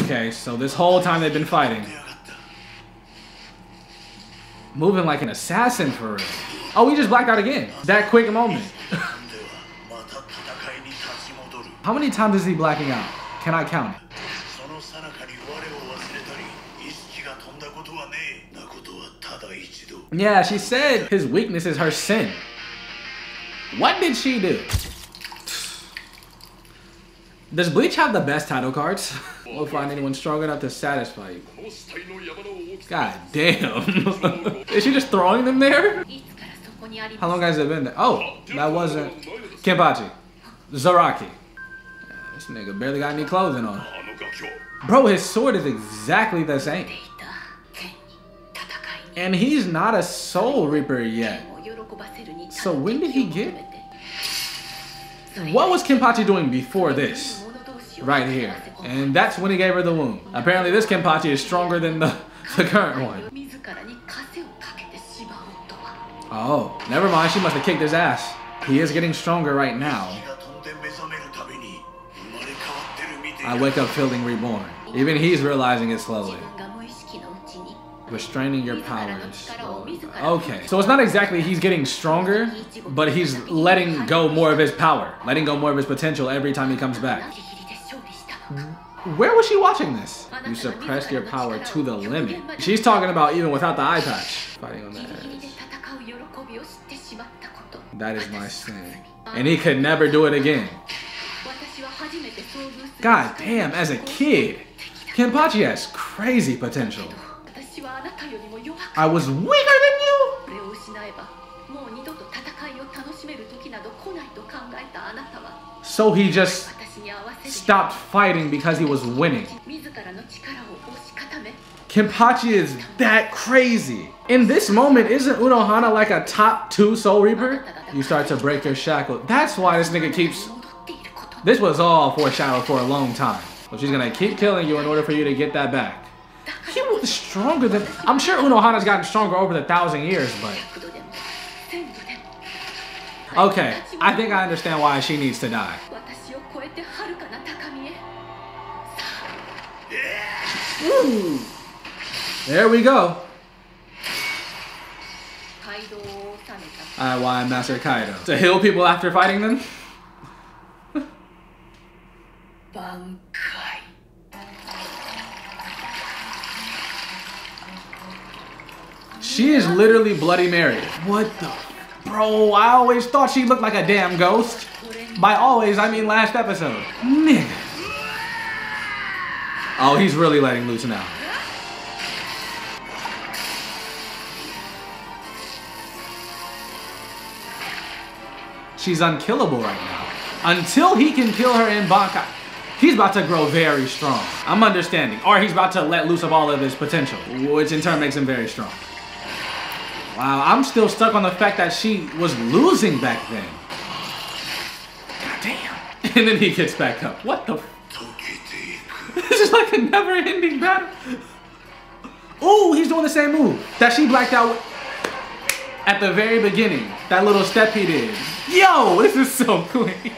Okay, so this whole time they've been fighting. Moving like an assassin for real. Oh, we just blacked out again. That quick moment. How many times is he blacking out? Can I count it? Yeah, she said his weakness is her sin. What did she do? Does Bleach have the best title cards? We'll find anyone strong enough to satisfy you. God damn. Is she just throwing them there? How long has it been there? Oh, that wasn't Kenpachi. Zaraki. Yeah, this nigga barely got any clothing on. Bro, his sword is exactly the same. And he's not a Soul Reaper yet. So when did he get it? What was Kenpachi doing before this? Right here. And that's when he gave her the wound. Apparently this Kenpachi is stronger than the current one. Oh, never mind. She must have kicked his ass. He is getting stronger right now. I wake up feeling reborn. Even he's realizing it slowly. Restraining your powers. Okay, so it's not exactly he's getting stronger, but he's letting go more of his power, letting go more of his potential every time he comes back. Where was she watching this? You suppressed your power to the limit. She's talking about even without the eye patch. Fighting on the edge. That is my sin. And he could never do it again. God damn, as a kid, Kenpachi has crazy potential. I was weaker than you? So he just stopped fighting because he was winning. Kenpachi is that crazy. In this moment, isn't Unohana like a top 2 Soul Reaper? You start to break your shackle. That's why this nigga keeps... This was all foreshadowed for a long time. So she's gonna keep killing you in order for you to get that back. He was stronger than... I'm sure Unohana's gotten stronger over the 1,000 years, but... Okay, I think I understand why she needs to die. Ooh. There we go. Alright, why I'm Master Kaido? To heal people after fighting them? She is literally Bloody Mary. What the... Bro, I always thought she looked like a damn ghost. By always, I mean last episode. Nigga. Oh, he's really letting loose now. She's unkillable right now. Until he can kill her in Bankai. He's about to grow very strong. I'm understanding. Or he's about to let loose of all of his potential, which in turn makes him very strong. Wow, I'm still stuck on the fact that she was losing back then. God damn. And then he gets back up. What the? This is like a never-ending battle. Ooh, he's doing the same move that she blacked out at the very beginning. That little step he did. Yo, this is so clean.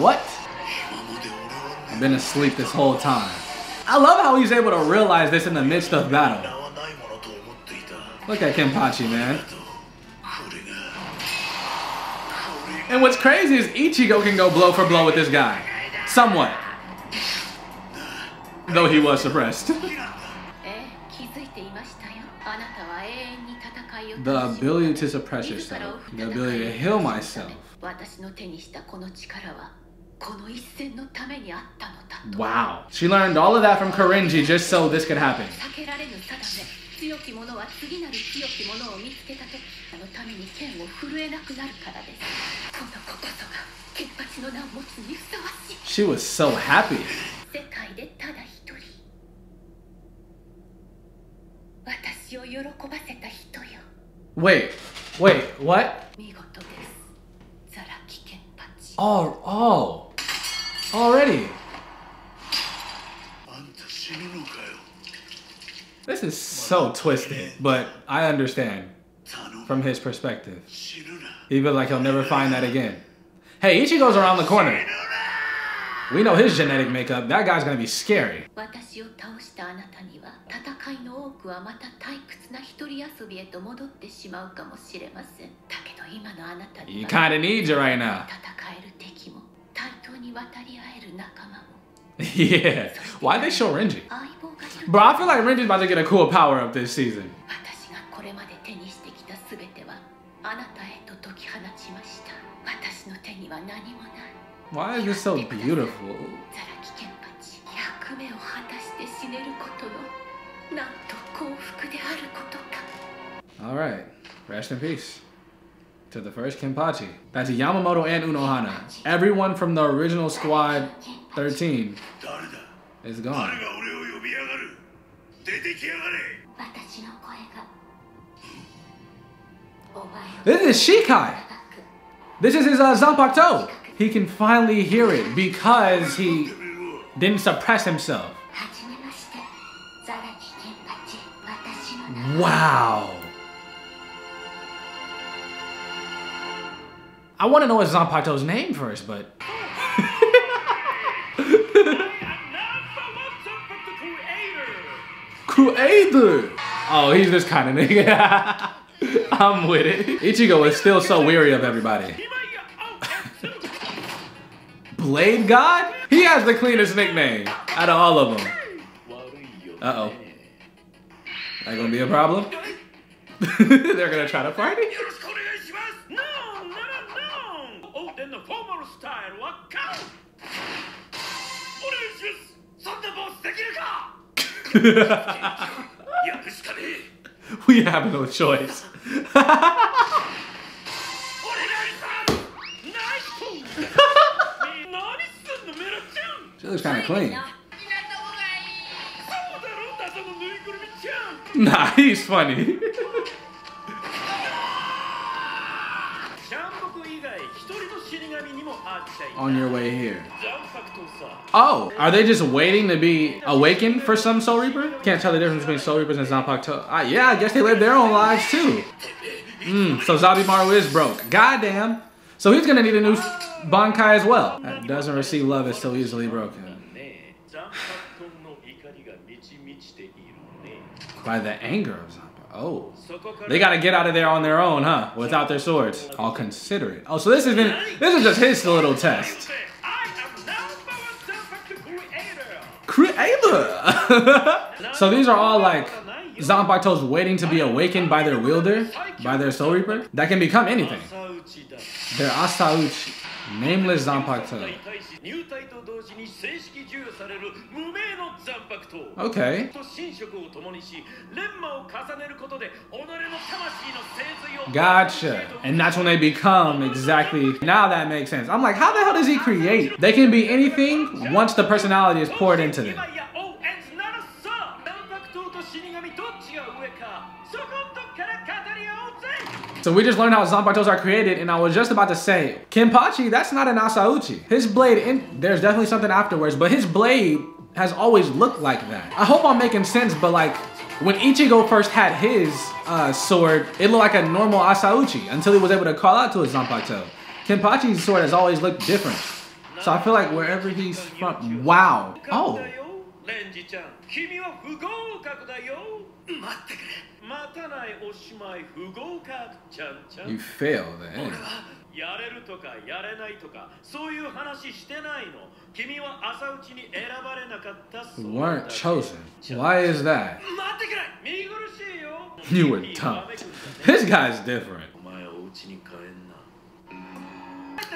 What? I've been asleep this whole time. I love how he's able to realize this in the midst of battle. Look at Kenpachi, man. And what's crazy is Ichigo can go blow for blow with this guy. Somewhat. Though he was suppressed. The ability to suppress yourself. The ability to heal myself. Wow. She learned all of that from Korinji just so this could happen. She was so happy. Wait, what? Oh, already. This is so twisted, but I understand from his perspective. He feels like he'll never find that again. Hey, Ichigo's around the corner. We know his genetic makeup. That guy's gonna be scary. He kinda needs it right now. Yeah. Why'd they show Renji? Bro, I feel like Renji's about to get a cool power up this season. Why is this so beautiful? Alright, rest in peace to the first Kenpachi. That's Yamamoto and Unohana. Everyone from the original squad 13 is gone. This is Shikai. This is his Zanpakuto. He can finally hear it because he didn't suppress himself. Wow. I want to know his Zanpakuto's name first, but... Creator! Oh, he's this kind of nigga. I'm with it. Ichigo is still so weary of everybody. Blade God? He has the cleanest nickname out of all of them. Uh-oh. That gonna be a problem? They're gonna try to party? We have no choice. She looks kind of clean. Nah, he's funny. On your way here. Oh, are they just waiting to be awakened for some Soul Reaper? Can't tell the difference between Soul Reapers and Zanpakuto. Yeah, I guess they live their own lives too. So Zabimaru is broke. Goddamn. So he's gonna need a new Bankai as well. That doesn't receive love is so easily broken. By the anger of Zanpakuto. Oh. They gotta get out of there on their own, huh? Without their swords. I'll consider it. Oh, so this is just his little test. Creator! So these are all like Zanpakuto's waiting to be awakened by their wielder, by their Soul Reaper. That can become anything. They're Asauchi. Nameless Zanpakuto. Okay. Gotcha. And that's when they become exactly. Now that makes sense. I'm like, how the hell does he create? They can be anything once the personality is poured into them. So we just learned how Zanpakutos are created, and I was just about to say, Kenpachi, that's not an Asauchi. His blade, there's definitely something afterwards, but his blade has always looked like that. I hope I'm making sense, but like, when Ichigo first had his sword, it looked like a normal Asauchi until he was able to call out to his Zanpakuto. Kenpachi's sword has always looked different. So I feel like wherever he's from, wow. Oh. You failed then. You weren't chosen. Why is that? You were dumped. This guy's different.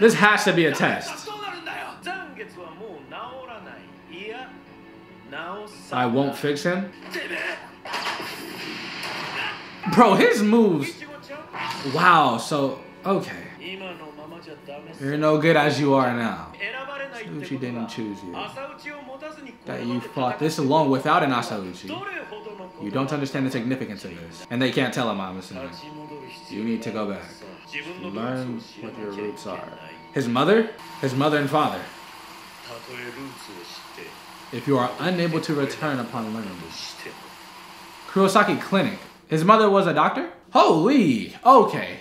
This has to be a test. I won't fix him? Bro, his moves. Wow, so, okay. You're no good as you are now. Asauchi didn't choose you. That you fought this alone without an Asauchi. You don't understand the significance of this. And they can't tell him, I'm assuming. You need to go back. Learn what your roots are. His mother? His mother and father. If you are unable to return upon learning. Kurosaki Clinic. His mother was a doctor? Holy! Okay.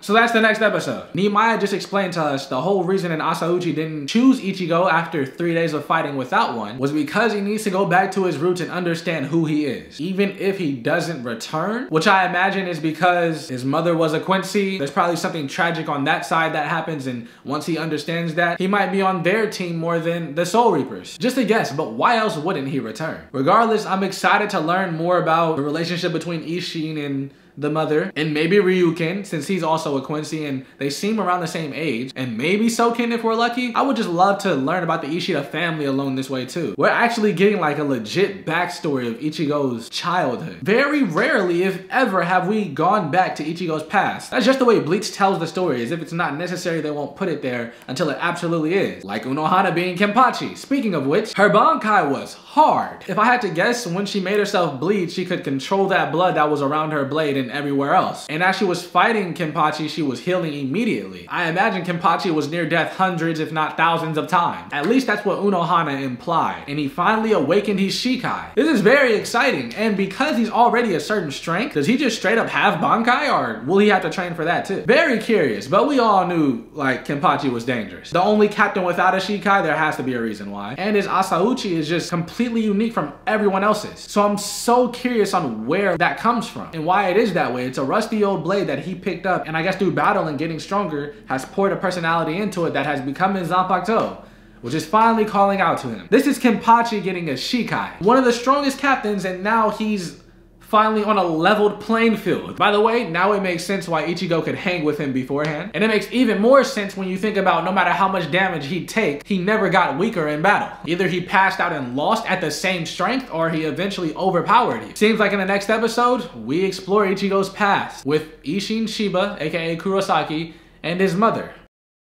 So that's the next episode. Nimaiya just explained to us the whole reason Asauchi didn't choose Ichigo after 3 days of fighting without one was because he needs to go back to his roots and understand who he is. Even if he doesn't return, which I imagine is because his mother was a Quincy. There's probably something tragic on that side that happens, and once he understands that, he might be on their team more than the Soul Reapers. Just a guess, but why else wouldn't he return? Regardless, I'm excited to learn more about the relationship between Isshin and the mother, and maybe Ryukin, since he's also a Quincy and they seem around the same age, and maybe Soken if we're lucky. I would just love to learn about the Ishida family along this way too. We're actually getting like a legit backstory of Ichigo's childhood. Very rarely, if ever, have we gone back to Ichigo's past. That's just the way Bleach tells the story, as if it's not necessary they won't put it there until it absolutely is. Like Unohana being Kenpachi. Speaking of which, her Bankai was hard. If I had to guess, when she made herself bleed, she could control that blood that was around her blade and everywhere else. And as she was fighting Kenpachi, she was healing immediately. I imagine Kenpachi was near death hundreds if not thousands of times. At least that's what Unohana implied. And he finally awakened his Shikai. This is very exciting, and because he's already a certain strength, does he just straight up have Bankai, or will he have to train for that too? Very curious, but we all knew like Kenpachi was dangerous. The only captain without a Shikai, there has to be a reason why. And his Asauchi is just completely unique from everyone else's. So I'm so curious on where that comes from and why it is that way. It's a rusty old blade that he picked up, and I guess through battle and getting stronger has poured a personality into it that has become his Zanpakuto, which is finally calling out to him. This is Kenpachi getting a Shikai, one of the strongest captains, and now he's finally on a leveled playing field. By the way, now it makes sense why Ichigo could hang with him beforehand. And it makes even more sense when you think about no matter how much damage he'd take, he never got weaker in battle. Either he passed out and lost at the same strength, or he eventually overpowered you. Seems like in the next episode, we explore Ichigo's past with Isshin Shiba, aka Kurosaki, and his mother.